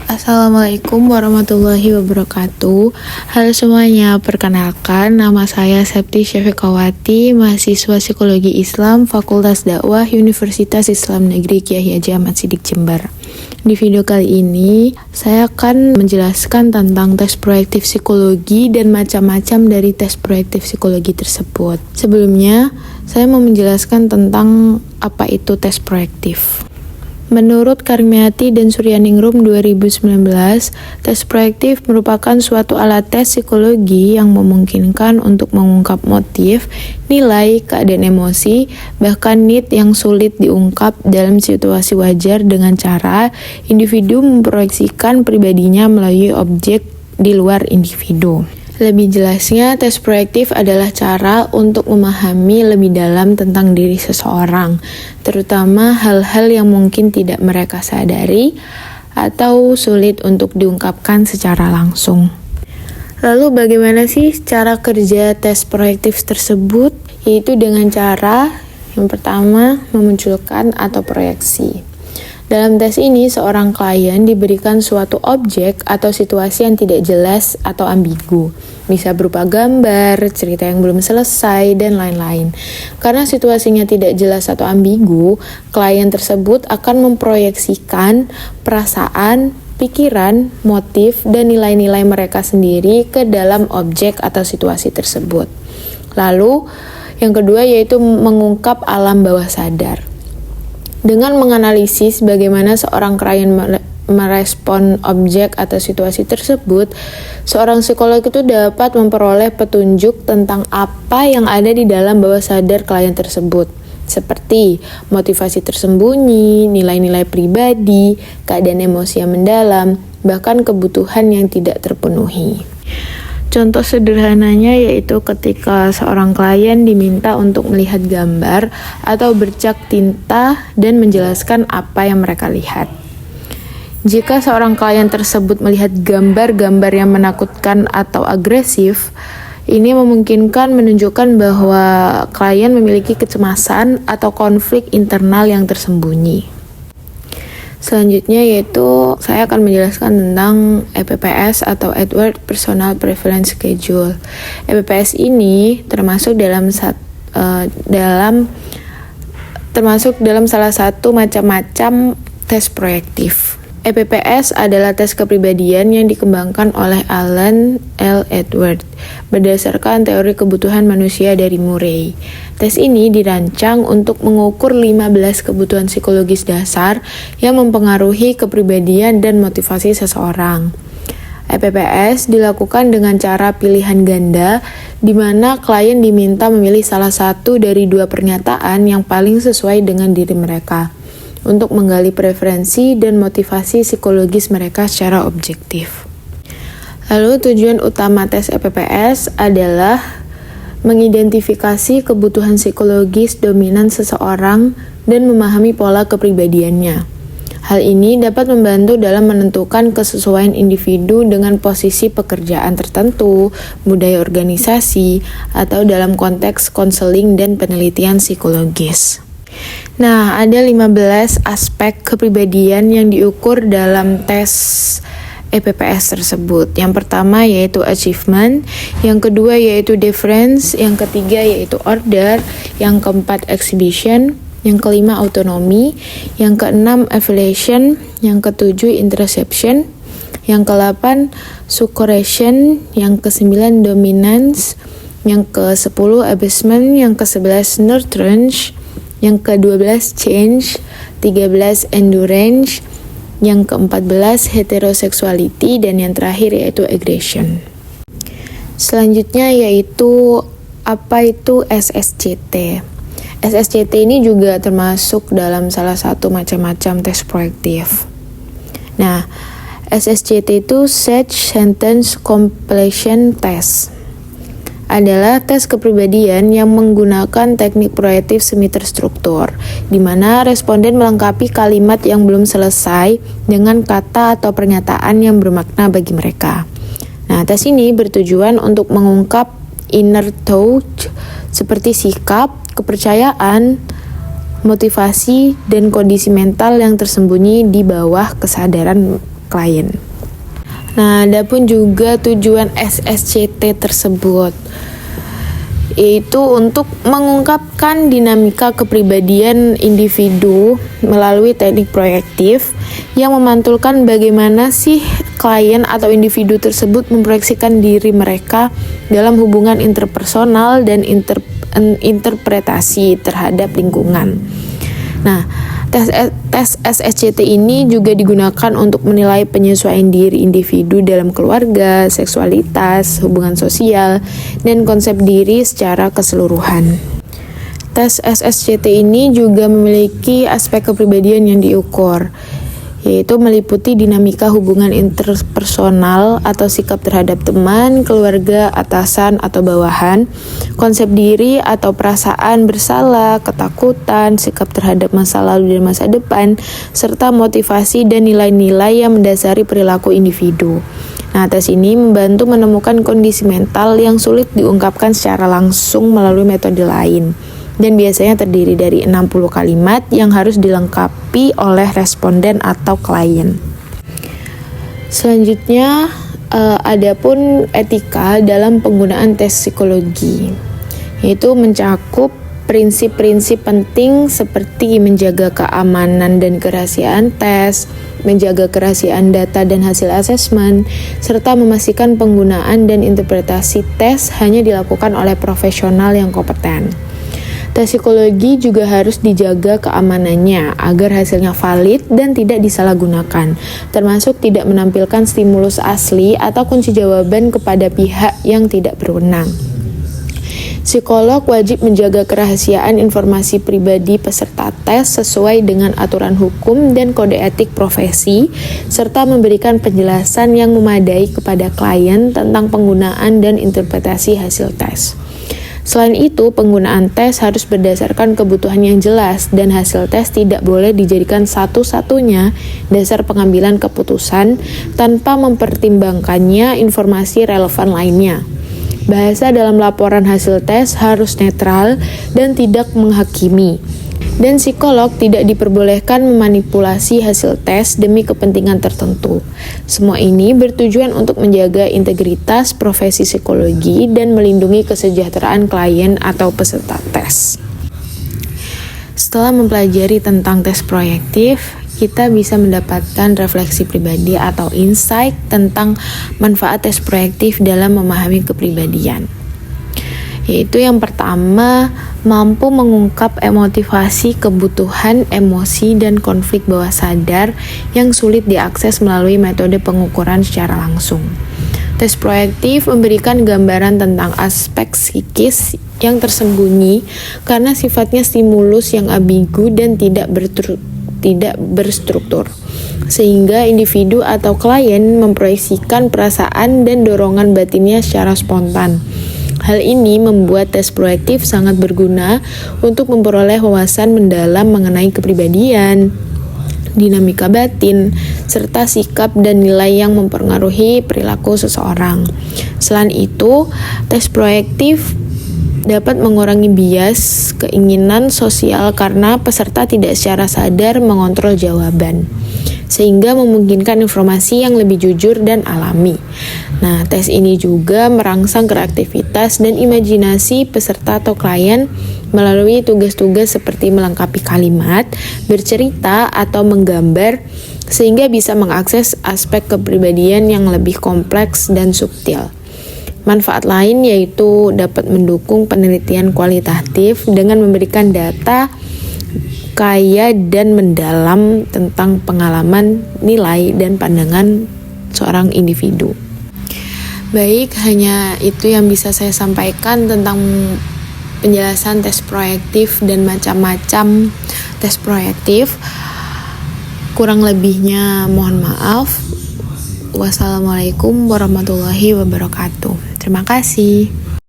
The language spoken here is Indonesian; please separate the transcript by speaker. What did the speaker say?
Speaker 1: Assalamualaikum warahmatullahi wabarakatuh. Halo semuanya, perkenalkan nama saya Septi Syafiqawati, mahasiswa Psikologi Islam Fakultas Dakwah Universitas Islam Negeri Kyai Haji Ahmad Siddiq Jember. Di video kali ini, saya akan menjelaskan tentang tes proyektif psikologi dan macam-macam dari tes proyektif psikologi tersebut. Sebelumnya, saya mau menjelaskan tentang apa itu tes proyektif. Menurut Karmiati dan Suryaningrum 2019, tes proyektif merupakan suatu alat tes psikologi yang memungkinkan untuk mengungkap motif, nilai, keadaan emosi, bahkan need yang sulit diungkap dalam situasi wajar dengan cara individu memproyeksikan pribadinya melalui objek di luar individu. Lebih jelasnya, tes proyektif adalah cara untuk memahami lebih dalam tentang diri seseorang, terutama hal-hal yang mungkin tidak mereka sadari atau sulit untuk diungkapkan secara langsung. Lalu bagaimana sih cara kerja tes proyektif tersebut? Yaitu dengan cara yang pertama, memunculkan atau proyeksi. Dalam tes ini, seorang klien diberikan suatu objek atau situasi yang tidak jelas atau ambigu. Bisa berupa gambar, cerita yang belum selesai, dan lain-lain. Karena situasinya tidak jelas atau ambigu, klien tersebut akan memproyeksikan perasaan, pikiran, motif, dan nilai-nilai mereka sendiri ke dalam objek atau situasi tersebut. Lalu, yang kedua yaitu mengungkap alam bawah sadar. Dengan menganalisis bagaimana seorang klien merespon objek atau situasi tersebut, seorang psikolog itu dapat memperoleh petunjuk tentang apa yang ada di dalam bawah sadar klien tersebut, seperti motivasi tersembunyi, nilai-nilai pribadi, keadaan emosi yang mendalam, bahkan kebutuhan yang tidak terpenuhi. Contoh sederhananya yaitu ketika seorang klien diminta untuk melihat gambar atau bercak tinta dan menjelaskan apa yang mereka lihat. Jika seorang klien tersebut melihat gambar-gambar yang menakutkan atau agresif, ini memungkinkan menunjukkan bahwa klien memiliki kecemasan atau konflik internal yang tersembunyi. Selanjutnya yaitu saya akan menjelaskan tentang EPPS atau Edward Personal Preference Schedule. EPPS ini termasuk dalam salah satu macam-macam tes proyektif. EPPS adalah tes kepribadian yang dikembangkan oleh Alan L. Edward berdasarkan teori kebutuhan manusia dari Murray. Tes ini dirancang untuk mengukur 15 kebutuhan psikologis dasar yang mempengaruhi kepribadian dan motivasi seseorang. EPPS dilakukan dengan cara pilihan ganda, di mana klien diminta memilih salah satu dari dua pernyataan yang paling sesuai dengan diri mereka, untuk menggali preferensi dan motivasi psikologis mereka secara objektif. Lalu tujuan utama tes EPPS adalah mengidentifikasi kebutuhan psikologis dominan seseorang dan memahami pola kepribadiannya. Hal ini dapat membantu dalam menentukan kesesuaian individu dengan posisi pekerjaan tertentu, budaya organisasi, atau dalam konteks konseling dan penelitian psikologis. Nah, ada 15 aspek kepribadian yang diukur dalam tes EPPS tersebut. Yang pertama yaitu achievement, yang kedua yaitu deference, yang ketiga yaitu order, yang keempat exhibition, yang kelima autonomy, yang keenam affiliation, yang ketujuh interception, yang ke-8 succursion, yang ke-9 dominance, yang ke-10 abasement, yang ke-11 nurturance, yang ke-12 change, 13 endurance, yang ke-14 heterosexuality, dan yang terakhir yaitu aggression. Selanjutnya yaitu apa itu SSCT. SSCT ini juga termasuk dalam salah satu macam-macam tes proyektif. Nah, SSCT itu Set Sentence Completion Test. Adalah tes kepribadian yang menggunakan teknik proyektif semi terstruktur, di mana responden melengkapi kalimat yang belum selesai dengan kata atau pernyataan yang bermakna bagi mereka. Nah, tes ini bertujuan untuk mengungkap inner thought seperti sikap, kepercayaan, motivasi, dan kondisi mental yang tersembunyi di bawah kesadaran klien. Nah, adapun juga tujuan SSCT tersebut, yaitu untuk mengungkapkan dinamika kepribadian individu melalui teknik proyektif yang memantulkan bagaimana sih klien atau individu tersebut memproyeksikan diri mereka dalam hubungan interpersonal dan interpretasi terhadap lingkungan. Nah, tes SSCT ini juga digunakan untuk menilai penyesuaian diri individu dalam keluarga, seksualitas, hubungan sosial, dan konsep diri secara keseluruhan. Tes SSCT ini juga memiliki aspek kepribadian yang diukur, yaitu meliputi dinamika hubungan interpersonal atau sikap terhadap teman, keluarga, atasan, atau bawahan, konsep diri atau perasaan bersalah, ketakutan, sikap terhadap masa lalu dan masa depan, serta motivasi dan nilai-nilai yang mendasari perilaku individu. Nah, tes ini membantu menemukan kondisi mental yang sulit diungkapkan secara langsung melalui metode lain, dan biasanya terdiri dari 60 kalimat yang harus dilengkapi oleh responden atau klien. Selanjutnya, adapun etika dalam penggunaan tes psikologi, yaitu mencakup prinsip-prinsip penting seperti menjaga keamanan dan kerahasiaan tes, menjaga kerahasiaan data dan hasil asesmen, serta memastikan penggunaan dan interpretasi tes hanya dilakukan oleh profesional yang kompeten. Tes psikologi juga harus dijaga keamanannya agar hasilnya valid dan tidak disalahgunakan, termasuk tidak menampilkan stimulus asli atau kunci jawaban kepada pihak yang tidak berwenang. Psikolog wajib menjaga kerahasiaan informasi pribadi peserta tes sesuai dengan aturan hukum dan kode etik profesi, serta memberikan penjelasan yang memadai kepada klien tentang penggunaan dan interpretasi hasil tes. Selain itu, penggunaan tes harus berdasarkan kebutuhan yang jelas dan hasil tes tidak boleh dijadikan satu-satunya dasar pengambilan keputusan tanpa mempertimbangkannya informasi relevan lainnya. Bahasa dalam laporan hasil tes harus netral dan tidak menghakimi. Dan psikolog tidak diperbolehkan memanipulasi hasil tes demi kepentingan tertentu. Semua ini bertujuan untuk menjaga integritas profesi psikologi dan melindungi kesejahteraan klien atau peserta tes. Setelah mempelajari tentang tes proyektif, kita bisa mendapatkan refleksi pribadi atau insight tentang manfaat tes proyektif dalam memahami kepribadian. Yaitu yang pertama, mampu mengungkap motivasi, kebutuhan, emosi, dan konflik bawah sadar yang sulit diakses melalui metode pengukuran secara langsung. Tes proyektif memberikan gambaran tentang aspek psikis yang tersembunyi karena sifatnya stimulus yang ambigu dan tidak berstruktur, sehingga individu atau klien memproyeksikan perasaan dan dorongan batinnya secara spontan. Hal ini membuat tes proyektif sangat berguna untuk memperoleh wawasan mendalam mengenai kepribadian, dinamika batin, serta sikap dan nilai yang mempengaruhi perilaku seseorang. Selain itu, tes proyektif dapat mengurangi bias keinginan sosial karena peserta tidak secara sadar mengontrol jawaban, sehingga memungkinkan informasi yang lebih jujur dan alami. Nah, tes ini juga merangsang kreativitas dan imajinasi peserta atau klien melalui tugas-tugas seperti melengkapi kalimat, bercerita, atau menggambar, sehingga bisa mengakses aspek kepribadian yang lebih kompleks dan subtil. Manfaat lain yaitu dapat mendukung penelitian kualitatif dengan memberikan data kaya dan mendalam tentang pengalaman, nilai, dan pandangan seorang individu. Baik, hanya itu yang bisa saya sampaikan tentang penjelasan tes proyektif dan macam-macam tes proyektif. Kurang lebihnya mohon maaf. Wassalamualaikum warahmatullahi wabarakatuh. Terima kasih.